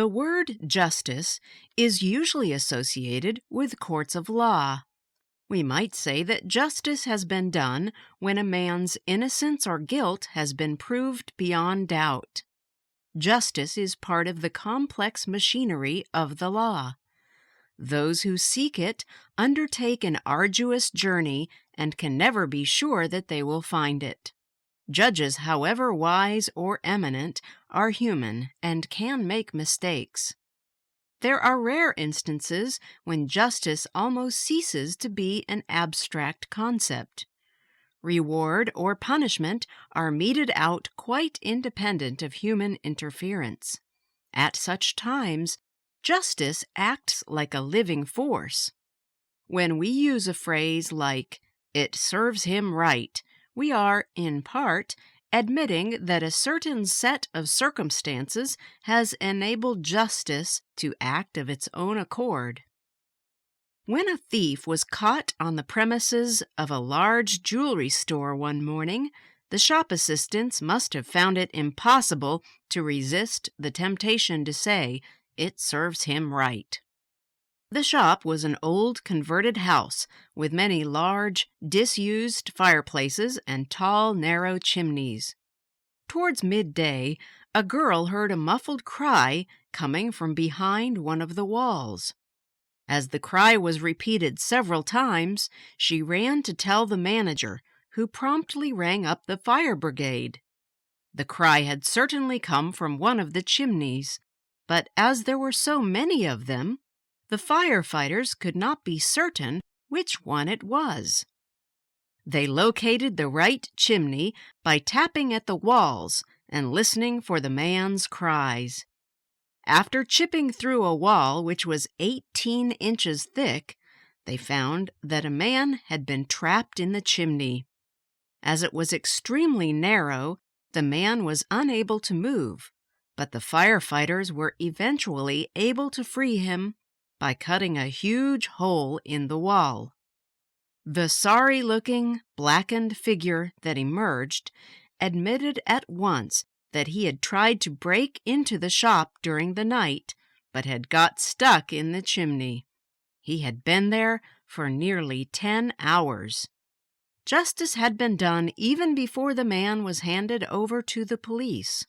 The word justice is usually associated with courts of law. We might say that justice has been done when a man's innocence or guilt has been proved beyond doubt. Justice is part of the complex machinery of the law. Those who seek it undertake an arduous journey and can never be sure that they will find it. Judges, however wise or eminent, are human and can make mistakes. There are rare instances when justice almost ceases to be an abstract concept. Reward or punishment are meted out quite independent of human interference. At such times, justice acts like a living force. When we use a phrase like, "It serves him right," we are, in part, admitting that a certain set of circumstances has enabled justice to act of its own accord. When a thief was caught on the premises of a large jewelry store one morning, the shop assistants must have found it impossible to resist the temptation to say, "It serves him right." The shop was an old converted house with many large, disused fireplaces and tall, narrow chimneys. Towards midday, a girl heard a muffled cry coming from behind one of the walls. As the cry was repeated several times, she ran to tell the manager, who promptly rang up the fire brigade. The cry had certainly come from one of the chimneys, but as there were so many of them, the firefighters could not be certain which one it was. They located the right chimney by tapping at the walls and listening for the man's cries. After chipping through a wall which was 18 inches thick, they found that a man had been trapped in the chimney. As it was extremely narrow, the man was unable to move, but the firefighters were eventually able to free him by cutting a huge hole in the wall. The sorry-looking, blackened figure that emerged admitted at once that he had tried to break into the shop during the night, but had got stuck in the chimney. He had been there for nearly 10 hours. Justice had been done even before the man was handed over to the police.